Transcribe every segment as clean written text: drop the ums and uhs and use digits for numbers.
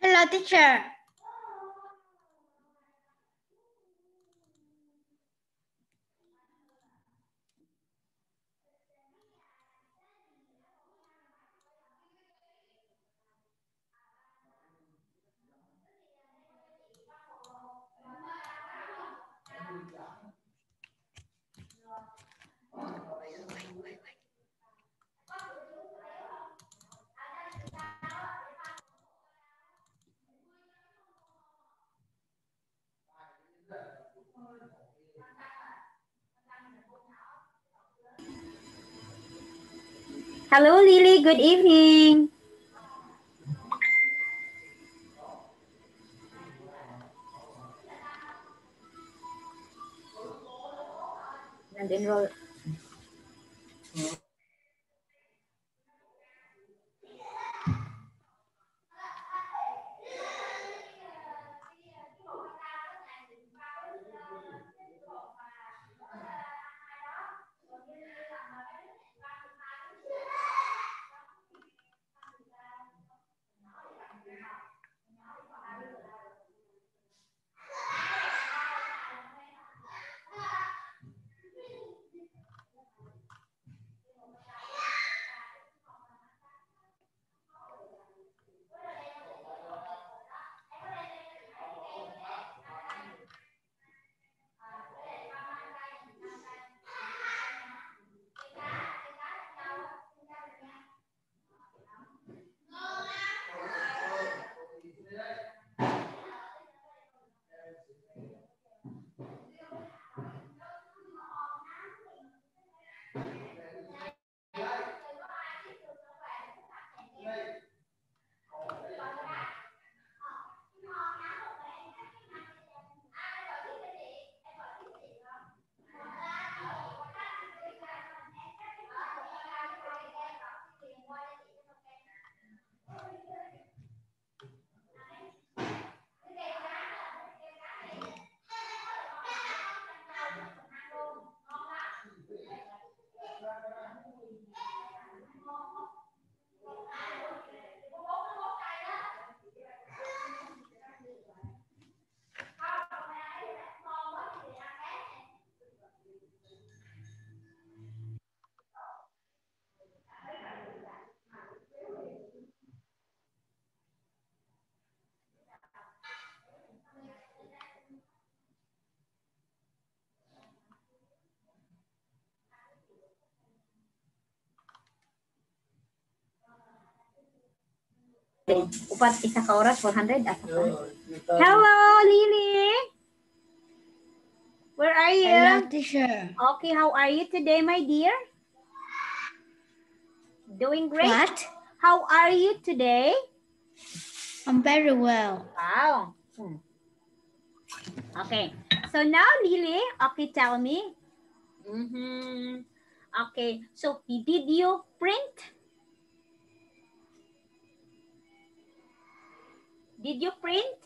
Hello, teacher. Hello, Lily. Good evening. Nag-enroll. Upat isa ka oras, 400. Hello, Lily. Where are you? Hello, teacher. Okay, how are you today, my dear? Doing great? What? How are you today? I'm very well. Wow. Okay. So now, Lily, okay, tell me. Okay. So, did you print? Did you print?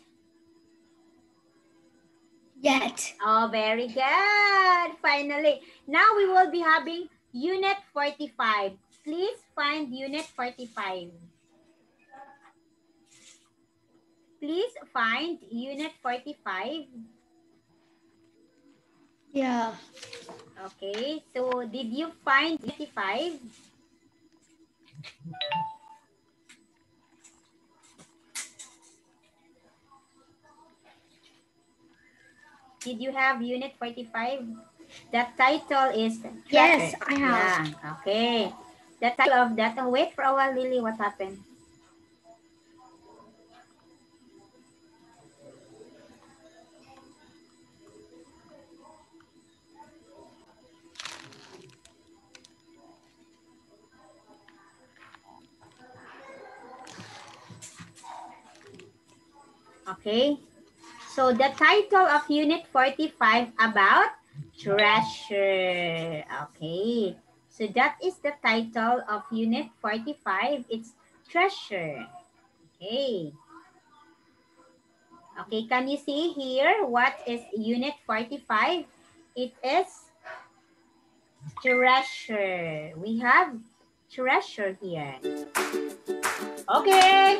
Yes. Oh, very good. Finally. Now we will be having Unit 45. Please find Unit 45. Please find Unit 45. Yeah. Okay. So, did you find 45? Did you have Unit 45? The title is Treasure. Yes, I have. Yeah, okay. The title of that, wait for a while, Lily, what happened? Okay. So the title of Unit 45 about treasure. Okay. So that is the title of Unit 45. It's treasure. Okay. Okay, can you see here what is Unit 45? It is treasure. We have treasure here. Okay.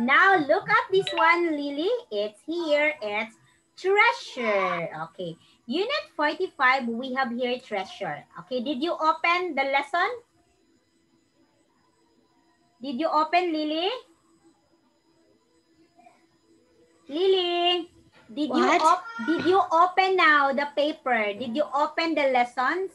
Now look at this one, Lily. It's here. It's treasure. Okay. Unit 45, we have here treasure. Okay. Did you open the lesson? Did you open, Lily? Lily, did you open now the paper? Did you open the lessons?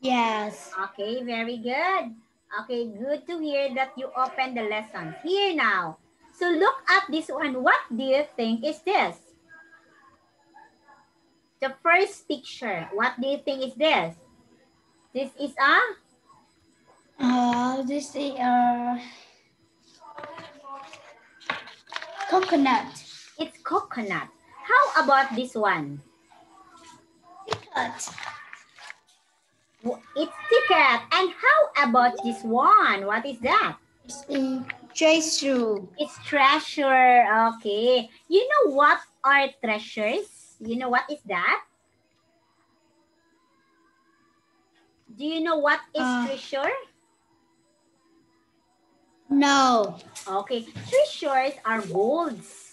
Yes. Okay, very good. Okay, good to hear that you opened the lessons. Here now. So look at this one. What do you think is this? The first picture. What do you think is this? This is a? This is coconut. It's coconut. How about this one? Ticket. It's ticket. And how about this one? What is that? It's a treasure. It's treasure. Okay. You know what are treasures? You know what is that? Do you know what is treasure? No. Okay. Treasures are golds.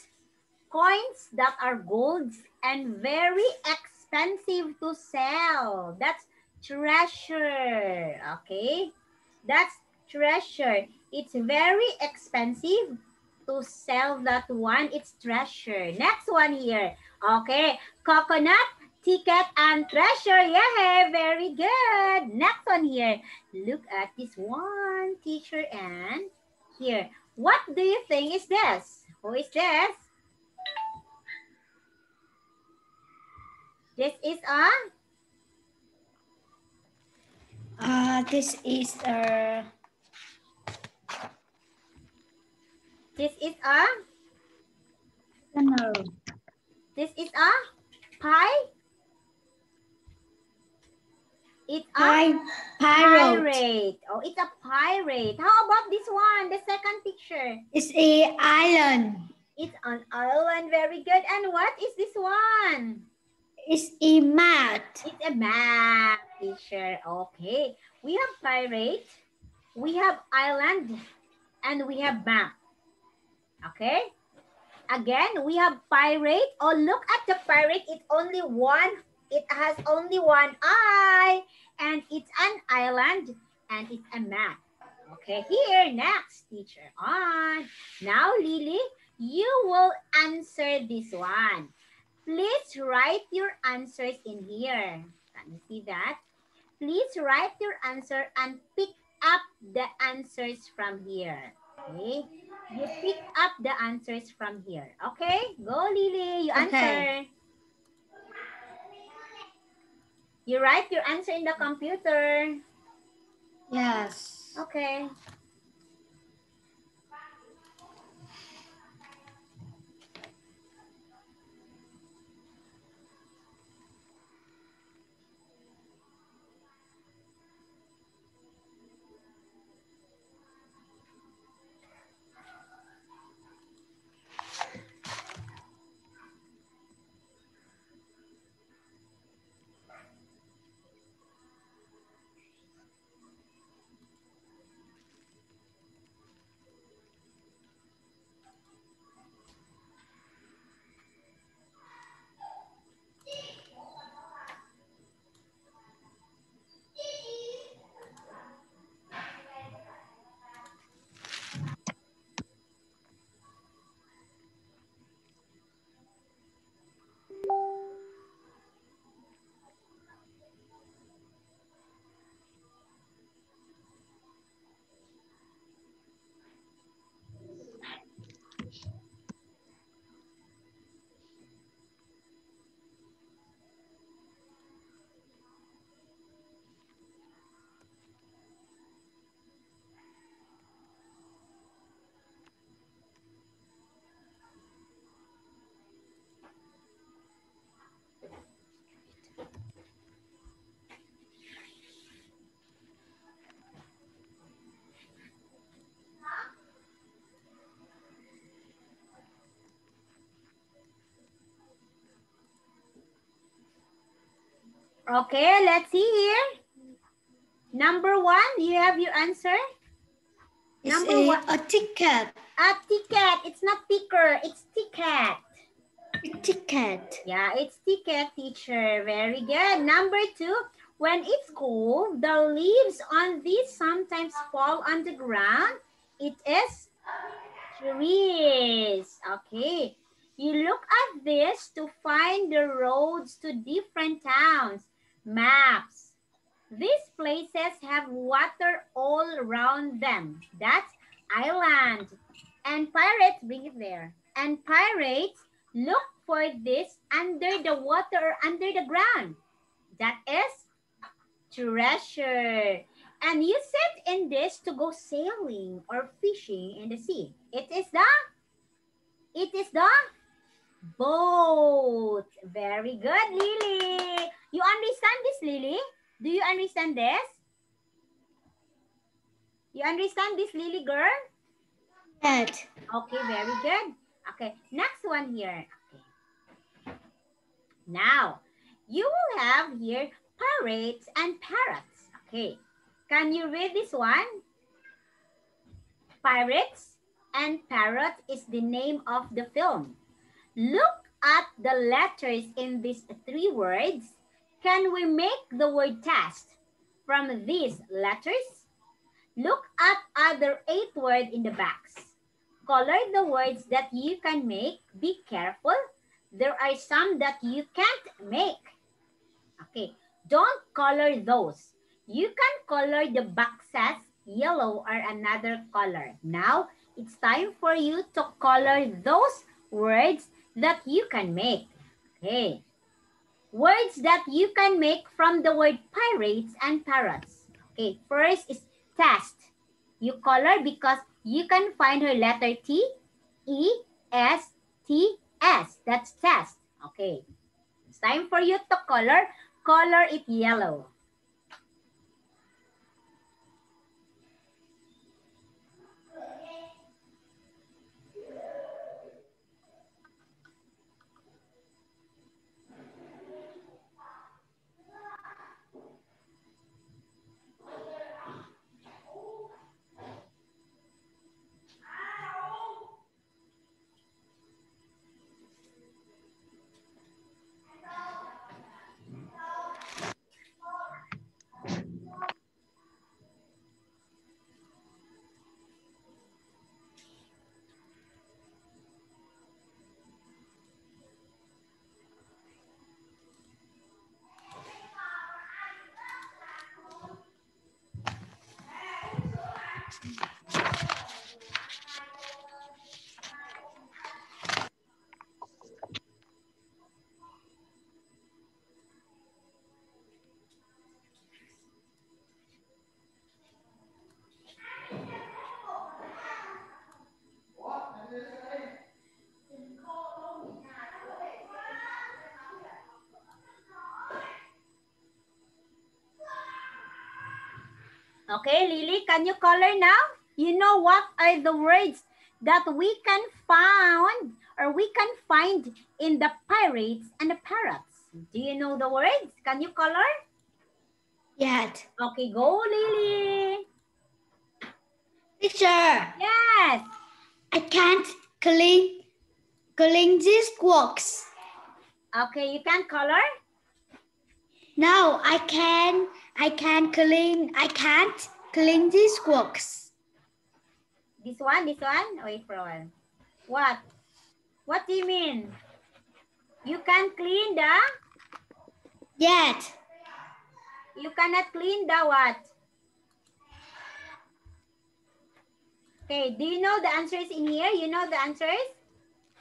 Coins that are golds and very expensive to sell. That's treasure. Okay. That's treasure. It's very expensive to sell that one. It's treasure. Next one here. Okay. Coconut, ticket, and treasure. Yeah, very good. Next one here. Look at this one, teacher, and here. What do you think is this? Who is this? This is a? This is a. This is a? No. This is a pie? It's a pirate. Oh, it's a pirate. How about this one? The second picture. It's a island. It's an island. Very good. And what is this one? It's a map. It's a map, teacher. Okay. We have pirate, we have island, and we have map. Okay. Again, we have pirate. Oh, look at the pirate. It's only one. It has only one eye. And it's an island. And it's a map. Okay. Here, next, teacher. On. Now, Lily, you will answer this one. Please write your answers in here. Can you see that? Please write your answer and pick up the answers from here. Okay? You pick up the answers from here. Okay? Go, Lily. You answer. You write your answer in the computer. Yes. Okay. Okay, let's see here. Number one, do you have your answer? Number one. A ticket. A ticket. It's not ticker. It's ticket. Ticket. Yeah, it's ticket, teacher. Very good. Number two. When it's cold, the leaves on these sometimes fall on the ground. It is trees. Okay. You look at this to find the roads to different towns. Maps. These places have water all around them. That's island. And pirates, bring it there. And pirates look for this under the water or under the ground. That is treasure. And you sit in this to go sailing or fishing in the sea. It is the boat. Very good, Lily. You understand this, Lily? Do you understand this? You understand this, Lily girl? Yes. Okay, very good. Okay, next one here. Okay. Now, you will have here pirates and parrots. Okay, can you read this one? Pirates and Parrot is the name of the film. Look at the letters in these three words. Can we make the word test from these letters? Look at other 8 words in the box. Color the words that you can make. Be careful. There are some that you can't make. Okay, don't color those. You can color the boxes yellow or another color. Now, it's time for you to color those words that you can make. Okay. Words that you can make from the word pirates and parrots. Okay, first is test. You color because you can find her letter T, E, S, T, S. That's test. Okay. It's time for you to color. Color it yellow. Okay, Lily, can you color now? You know what are the words that we can find in the pirates and the parrots? Do you know the words? Can you color? Yes. Okay, go, Lily. Teacher. Yes. I can't clean these works. Okay, you can color? No, I can't clean these works. This one? Wait for a while. What? What do you mean? You can clean the? Yes. You cannot clean the what? Okay, do you know the answers in here? You know the answers?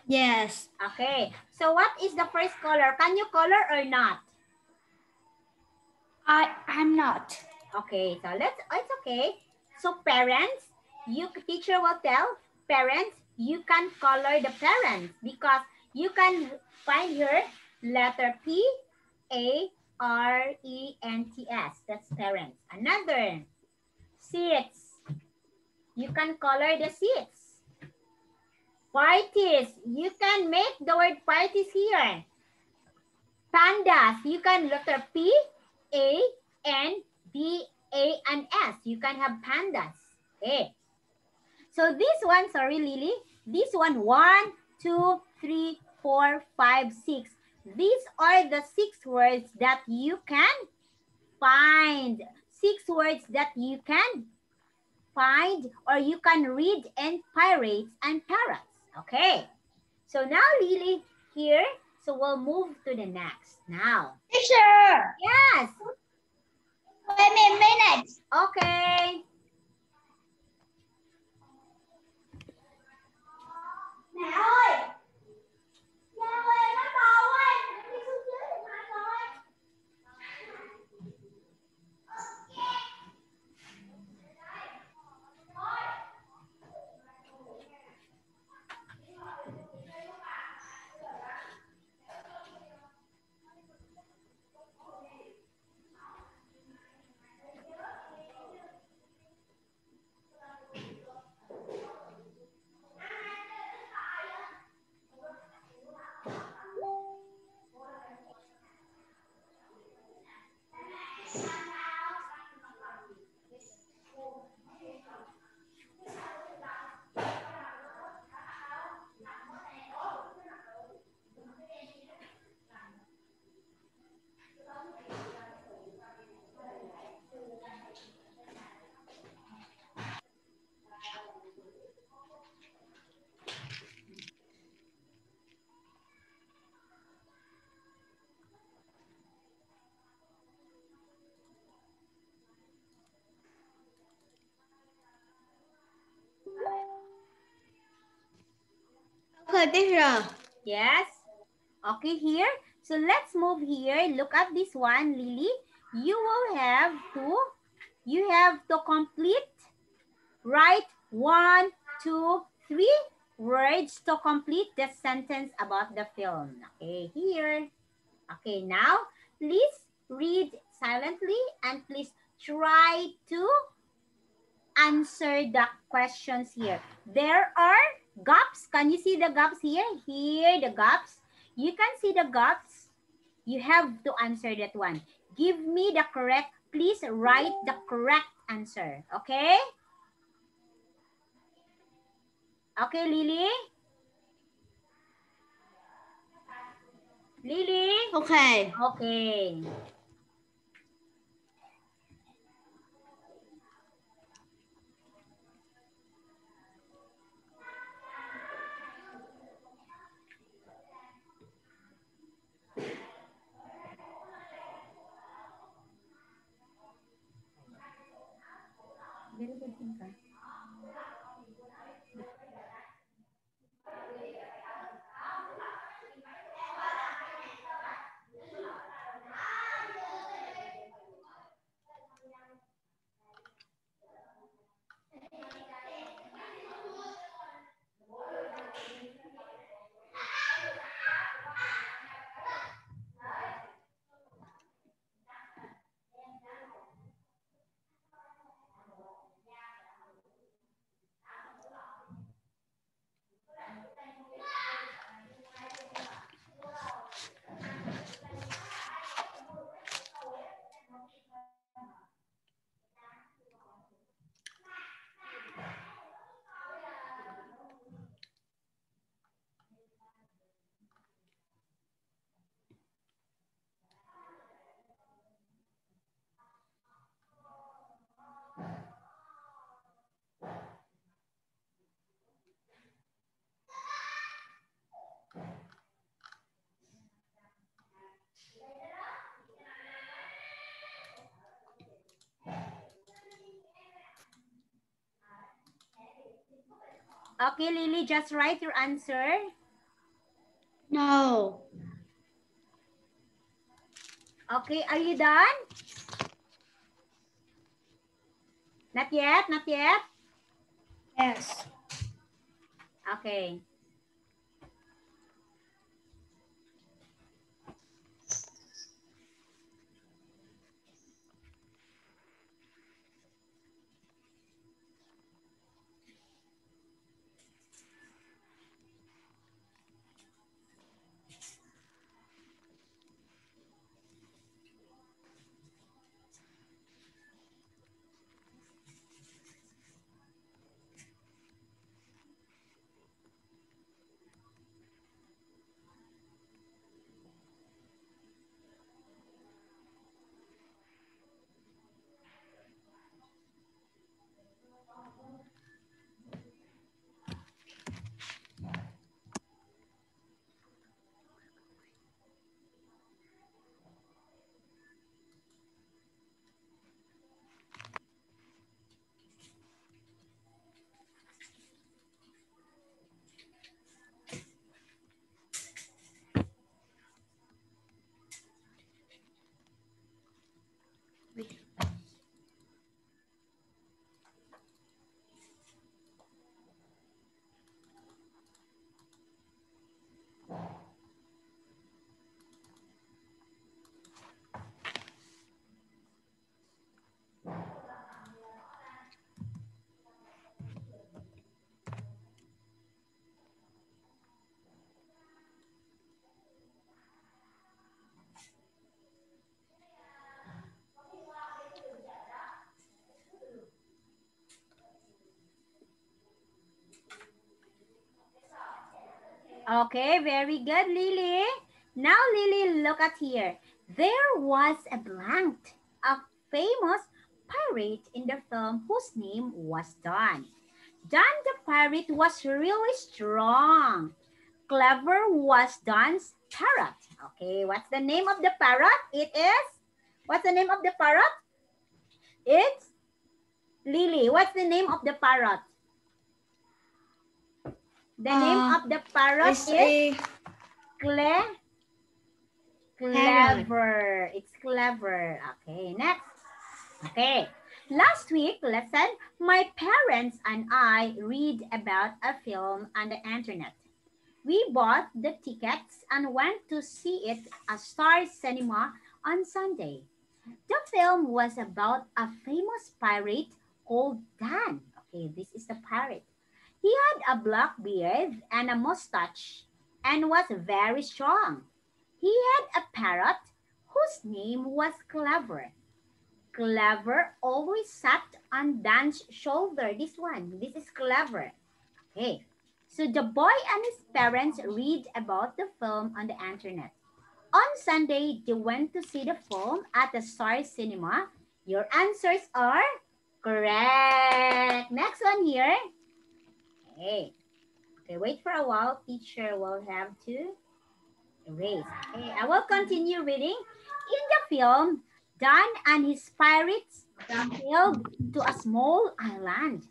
Yes. Okay, so what is the first color? Can you color or not? I'm not. Okay, so it's okay. So parents, teacher will tell parents, you can color the parents because you can find here letter P, A, R, E, N, T, S. That's parents. Another, seats. You can color the seats. Parties. You can make the word parties here. Pandas. You can letter P, A, N, D, A, and S. You can have pandas. Okay. So this one, sorry, Lily. This one, 1, 2, 3, 4, 5, 6. These are the 6 words that you can find. 6 words that you can find or you can read in pirates and parrots. Okay. So now, Lily, here. So we'll move to the next. Now. Teacher. Yes. Wait a minute. Okay. Mẹ ơi. Nhà ơi, nó to quá. Đi xuống dưới thì mai rồi. Okay, teacher. Yes. Okay, here. So let's move here. Look at this one, Lily. You have to complete, write 1, 2, 3 words to complete the sentence about the film. Okay, here. Okay, now please read silently and please try to answer the questions here. There are gaps. Can you see the gaps here? Here, the gaps. You can see the gaps. You have to answer that one. Give me the correct, please write the correct answer. Okay? Okay, Lily? Lily? Okay. Okay. Okay, Lily, just write your answer. No. Okay, are you done? Not yet, not yet? Yes. Okay. Okay, very good, Lily. Now, Lily, look at here. There was a blank, a famous pirate in the film whose name was Don. Don the pirate was really strong. Clever was Don's parrot. Okay, what's the name of the parrot? It is? What's the name of the parrot? It's Lily. What's the name of the parrot? The name of the parrot is Clever. It's clever. Okay, next. Okay. Last week lesson, my parents and I read about a film on the internet. We bought the tickets and went to see it at Star Cinema on Sunday. The film was about a famous pirate called Dan. Okay, this is the pirate. He had a black beard and a mustache and was very strong. He had a parrot whose name was Clever. Clever always sat on Dan's shoulder. This is Clever. Okay. So the boy and his parents read about the film on the internet. On Sunday, they went to see the film at the Star Cinema. Your answers are correct. Next one here. Okay. Okay, wait for a while. Teacher will have to erase. Okay, I will continue reading. In the film, Dan and his pirates sailed to a small island.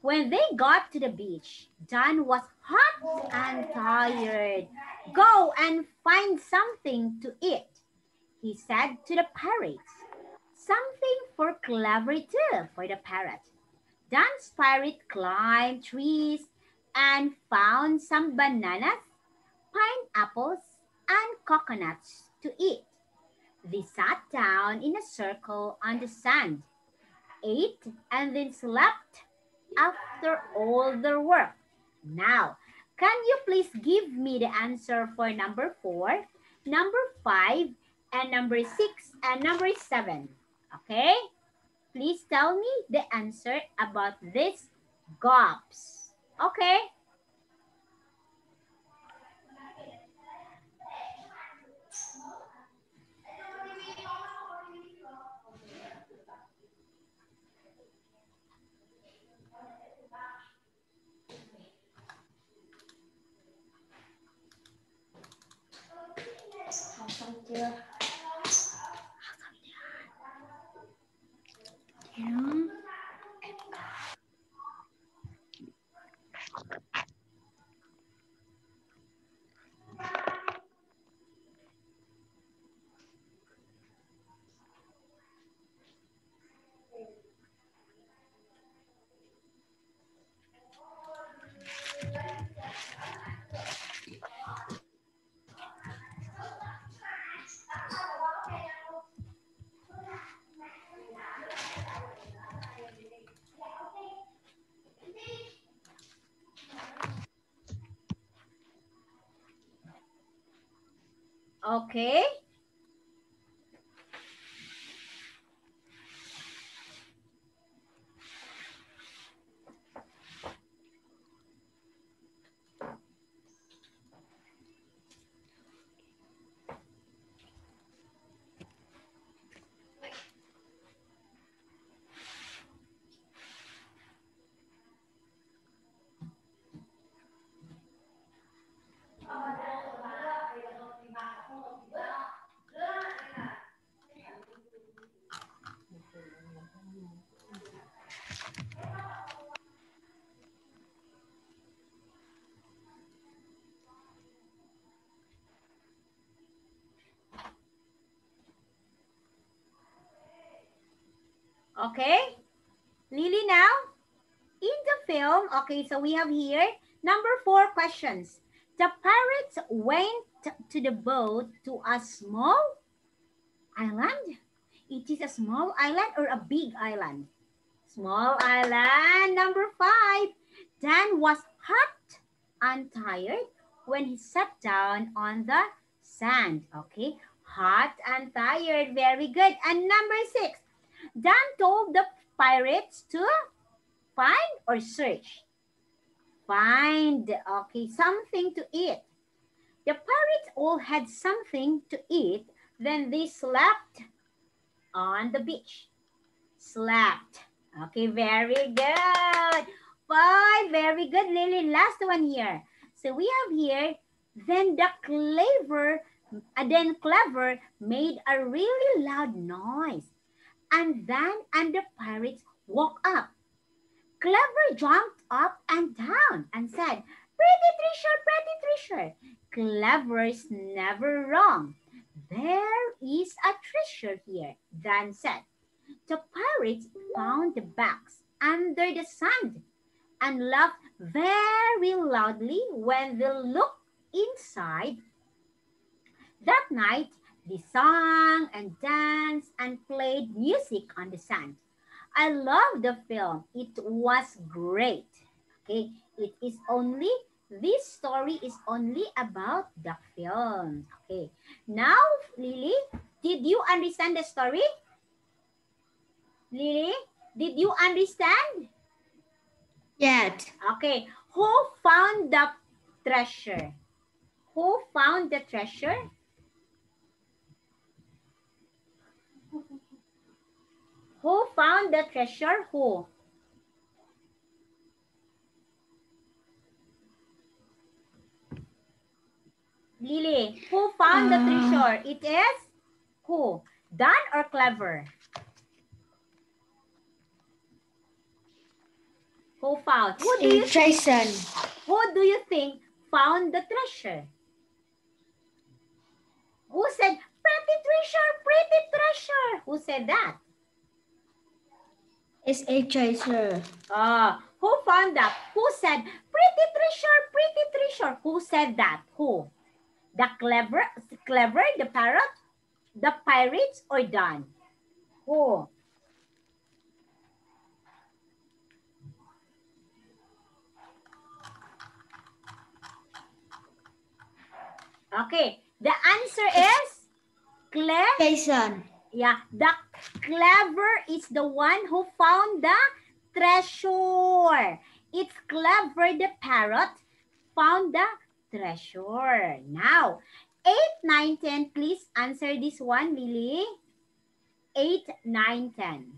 When they got to the beach, Dan was hot and tired. Go and find something to eat, he said to the pirates. Something for Clever too, for the parrot. Dan's pirate climbed trees and found some bananas, pineapples, and coconuts to eat. They sat down in a circle on the sand, ate, and then slept after all their work. Now, can you please give me the answer for number 4, number 5, and number 6, and number 7? Okay? Please tell me the answer about these gobs. Okay? Okay. Okay. Lily now, in the film, okay, so we have here number 4 questions. The pirates went to the boat to a small island. It is a small island or a big island? Small island. Number 5. Dan was hot and tired when he sat down on the sand. Okay, hot and tired. Very good. And number 6. Dan told the pirates to find or search. find, okay, something to eat. The pirates all had something to eat. Then they slept on the beach. Slept. Okay, very good. 5, very good, Lily. Last one here. So we have here, then Clever made a really loud noise. And the pirates woke up. Clever jumped up and down and said, pretty treasure. Clever's never wrong. There is a treasure here, Dan said. The pirates found the box under the sand and laughed very loudly when they looked inside. That night, they sang and danced and played music on the sand. I love the film. It was great. Okay, this story is only about the film. Okay, now, Lily, did you understand the story? Lily, did you understand? Yes. Okay, who found the treasure? Who found the treasure? Who found the treasure? Who? Lily, who found the treasure? It is who? Dan or Clever? Who found? Jason. Who do you think found the treasure? Who said, pretty treasure? Who said that? It's a treasure. Who found that? Who said, pretty treasure? Who said that? Who? The Clever, the parrot, the pirates, or Dan? Who? Okay, the answer is Jason. Yeah, the Clever is the one who found the treasure. It's Clever the parrot found the treasure. Now, 8, 9, 10, please answer this one, Lily. 8, 9, 10.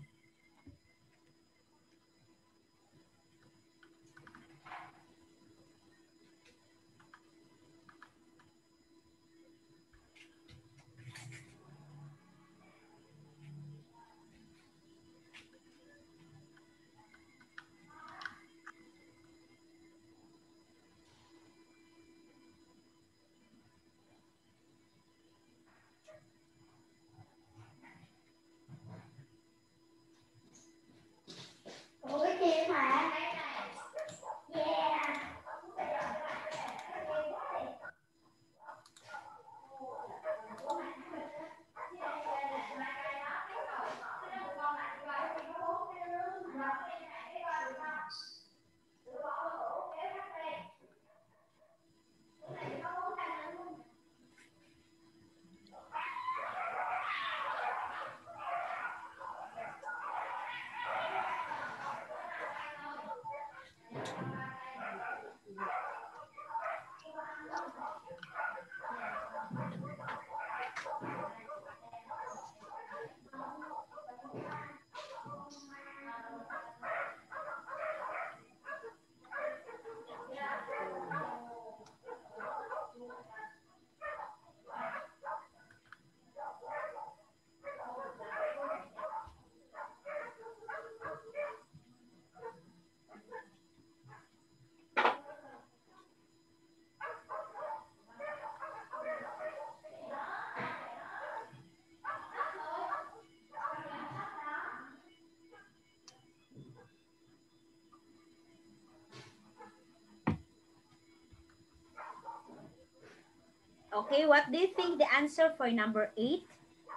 Okay, what do you think the answer for number 8,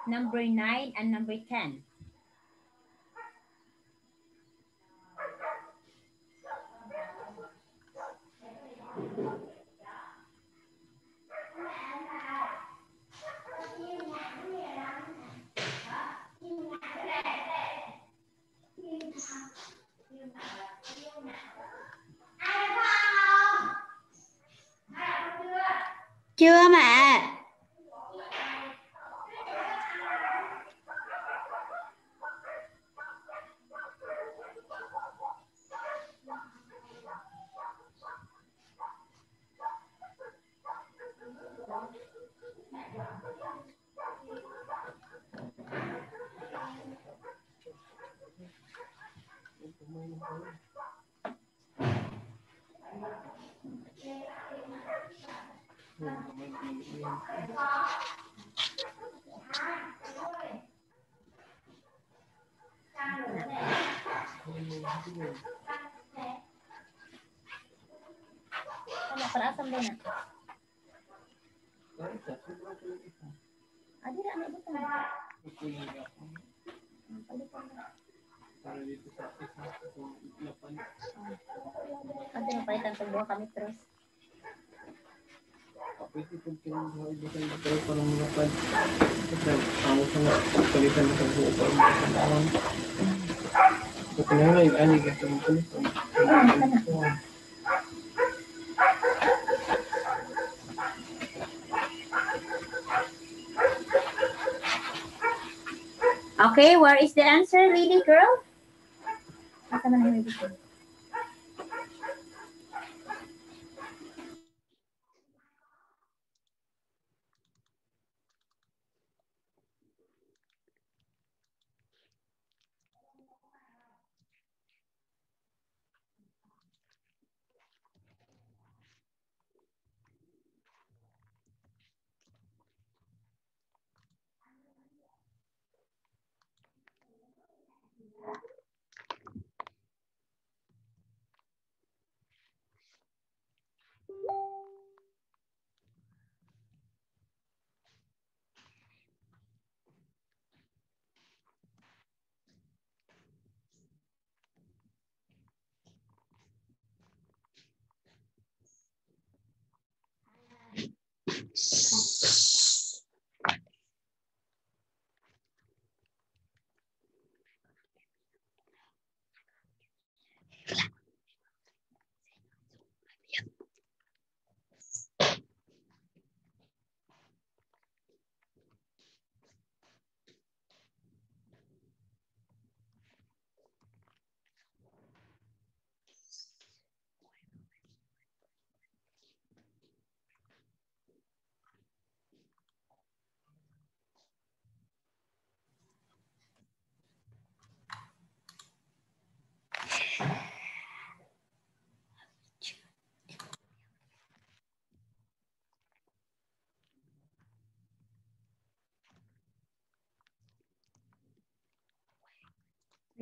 number 9, and number 10? Chưa mẹ. Ano, para asam din na? Adi na, ano ito? Adi na, palitan itong buha kami terus. Pwede kong pinaghahagisan na pero parang mga pad. Ako sa nga, palitan sa buo pa rin sa naman. So, kanya yung ani ka sa mga palitan. Okay, where is the answer, lady girl? Asa man ang lady girl?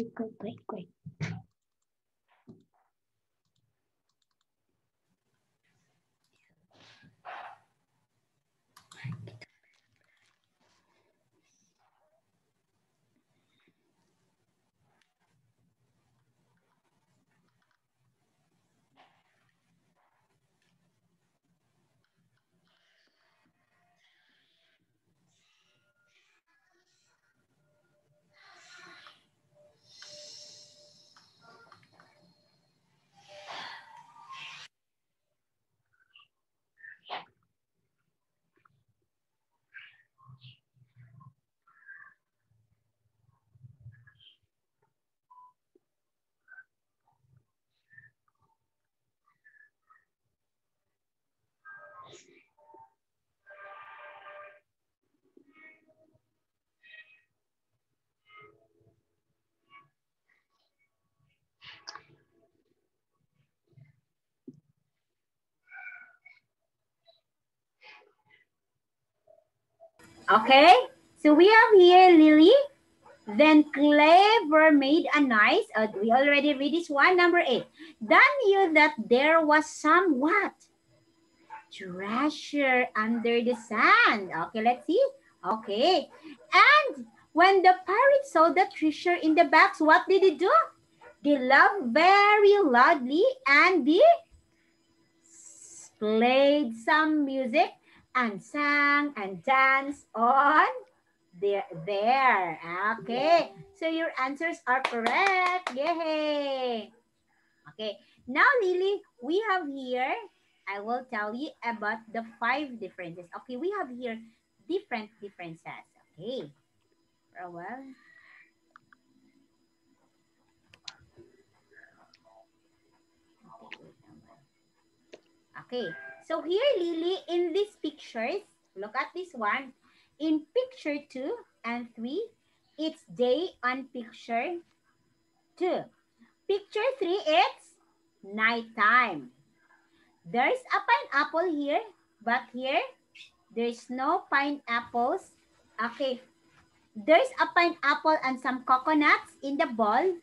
Great. Okay, so we have here Lily. Then Clever made a nice, we already read this one, number 8. Dan knew that there was some what? Treasure under the sand. Okay, let's see. Okay, and when the pirate saw the treasure in the box, what did he do? They laughed very loudly and they played some music and sang and danced on there. Okay, so your answers are correct. Yay. Okay, now Lily, we have here I will tell you about the 5 differences. Okay, we have here different differences. Okay, for a while. Okay, so here, Lily, in these pictures, look at this one. In picture 2 and 3, it's day on picture 2. Picture 3, it's nighttime. There's a pineapple here, but here, there's no pineapples. Okay, there's a pineapple and some coconuts in the bowl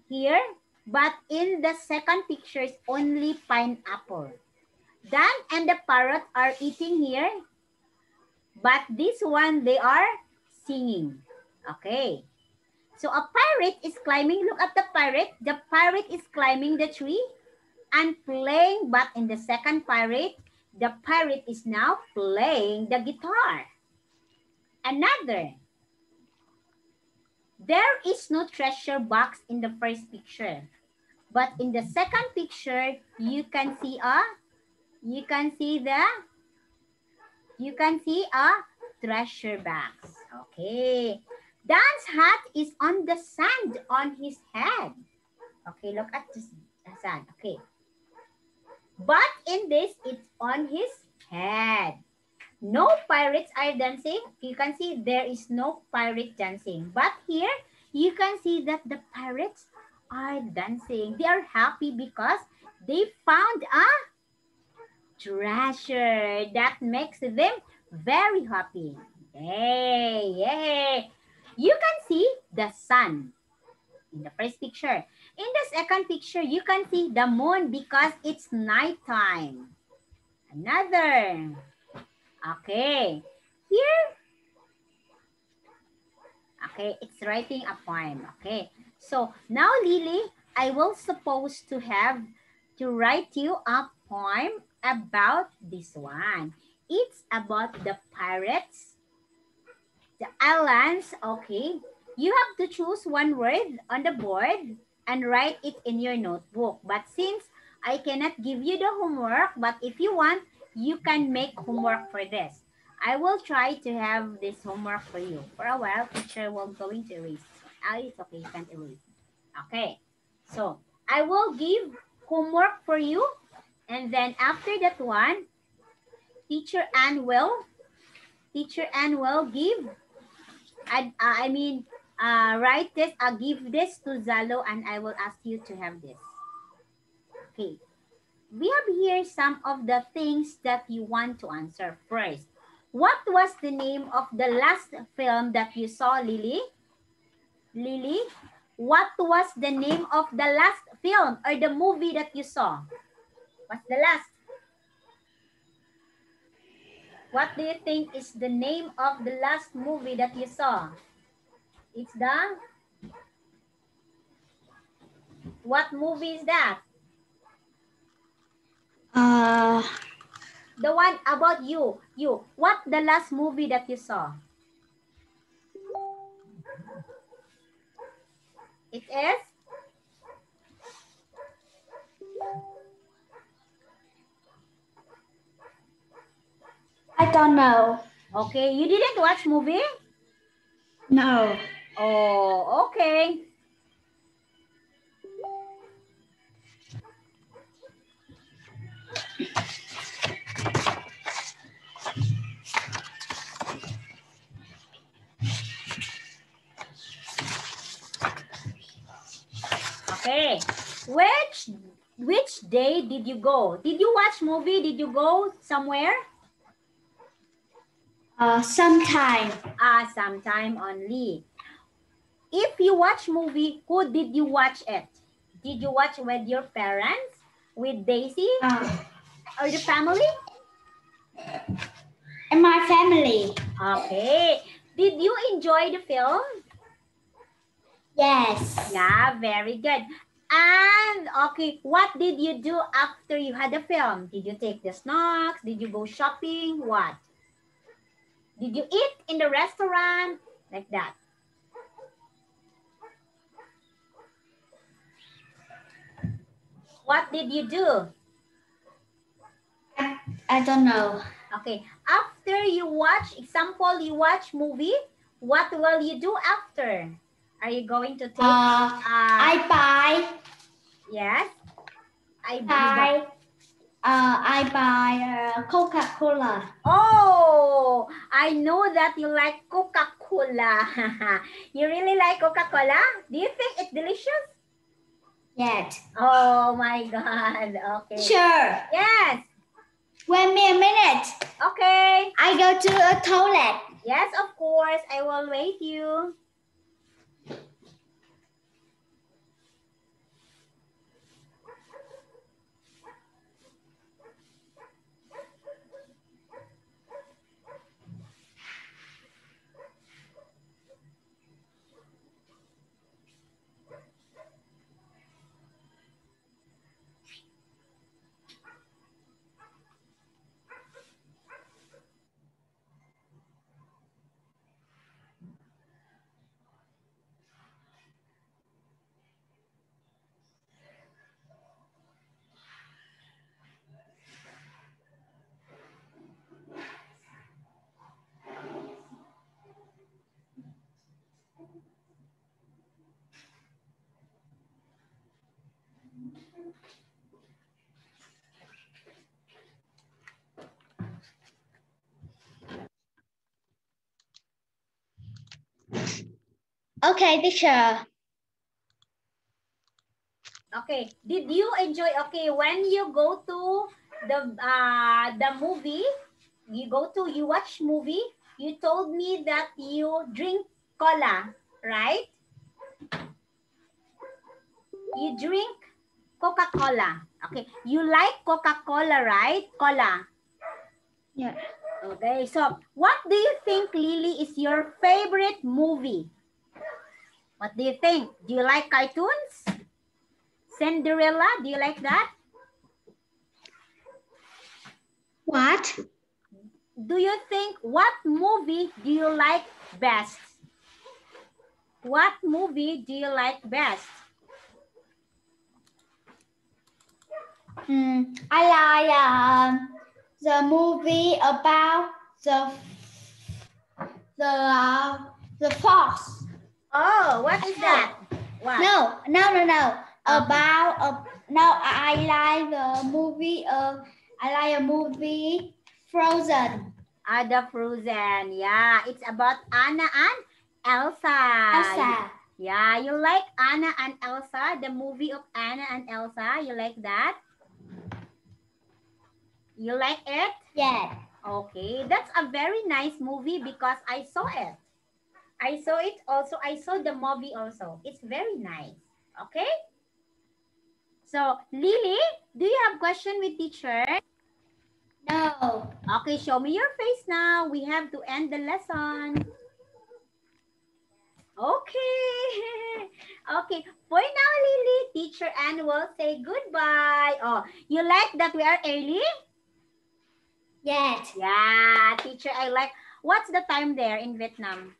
here, but in the second picture, it's only pineapple. Dan and the parrot are eating here, but this one, they are singing. Okay. So a parrot is climbing. Look at the parrot. The parrot is climbing the tree and playing, but in the second parrot, the parrot is now playing the guitar. Another. There is no treasure box in the first picture, but in the second picture, you can see a treasure box. Okay. Dan's hat is on the sand on his head. Okay, look at the sand. Okay. But in this, it's on his head. No pirates are dancing. You can see there is no pirate dancing. But here, you can see that the pirates are dancing. They are happy because they found a treasure that makes them very happy. Yay, yay. You can see the sun in the first picture. In the second picture, you can see the moon because it's nighttime. Another. Okay. Here. Okay, it's writing a poem. Okay. So now, Lily, I will suppose to have to write you a poem about this one. It's about the pirates, the islands. Okay. You have to choose one word on the board and write it in your notebook. But since I cannot give you the homework, but if you want, you can make homework for this. I will try to have this homework for you. For a while, teacher will going to erase. It's okay, you can't erase. Okay. So, I will give homework for you. And then after that one, Teacher Ann will give, write this, I'll give this to Zalo and I will ask you to have this. Okay. We have here some of the things that you want to answer first. What was the name of the last film that you saw, Lily? Lily, what was the name of the last film or the movie that you saw? What's the last? What do you think is the name of the last movie that you saw? It's the... What movie is that? The one about you. What the last movie that you saw? It is? I don't know. Okay, you didn't watch movie? No. Oh, okay. Okay. Which day did you go? Did you watch movie? Did you go somewhere? Sometime. Sometime only. If you watch movie, who did you watch it? Did you watch with your parents? With Daisy? Or the family? And my family. Okay. Did you enjoy the film? Yes. Yeah, very good. And, okay, what did you do after you had the film? Did you take the snacks? Did you go shopping? What? Did you eat in the restaurant? Like that. What did you do? I don't know. Okay. After you watch, example, you watch movie, what will you do after? Are you going to take? I buy. Yes. I buy Coca-Cola. Oh, I know that you like Coca-Cola. You really like Coca-Cola? Do you think it's delicious? Yes. Oh my God. Okay. Sure. Yes. Wait me a minute. Okay. I go to a toilet. Yes, of course. I will wait you. Okay, teacher. Okay. Did you enjoy? Okay, when you go to the movie, you watch movie, you told me that you drink cola, right? You drink Coca-Cola. Okay. You like Coca-Cola, right? Cola. Yeah. Okay. So, what do you think, Lily, is your favorite movie? What do you think? Do you like cartoons? Cinderella, do you like that? What? Do you think, what movie do you like best? What movie do you like best? I like the movie about the fox. Oh, what is that? What? No. Okay. I like the movie. I like a movie Frozen. The Frozen. Yeah, it's about Anna and Elsa. Yeah, you like Anna and Elsa, the movie of Anna and Elsa. You like that? You like it? Yeah. Okay, that's a very nice movie because I saw it. I saw it also. I saw the movie also. It's very nice. Okay? So, Lily, do you have question with teacher? No. Okay, show me your face now. We have to end the lesson. Okay. Okay. For now, Lily, teacher Anne will say goodbye. Oh, you like that we are early? Yes. Yeah, teacher, I like. What's the time there in Vietnam?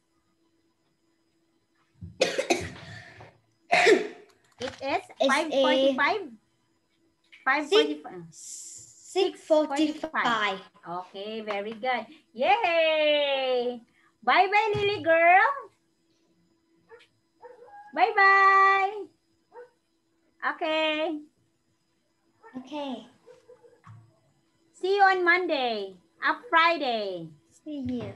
It is 5:45. 5:45. 6:45. Okay, very good. Yay! Bye-bye, Lily girl. Bye-bye. Okay. Okay. See you on Monday. Friday. See you.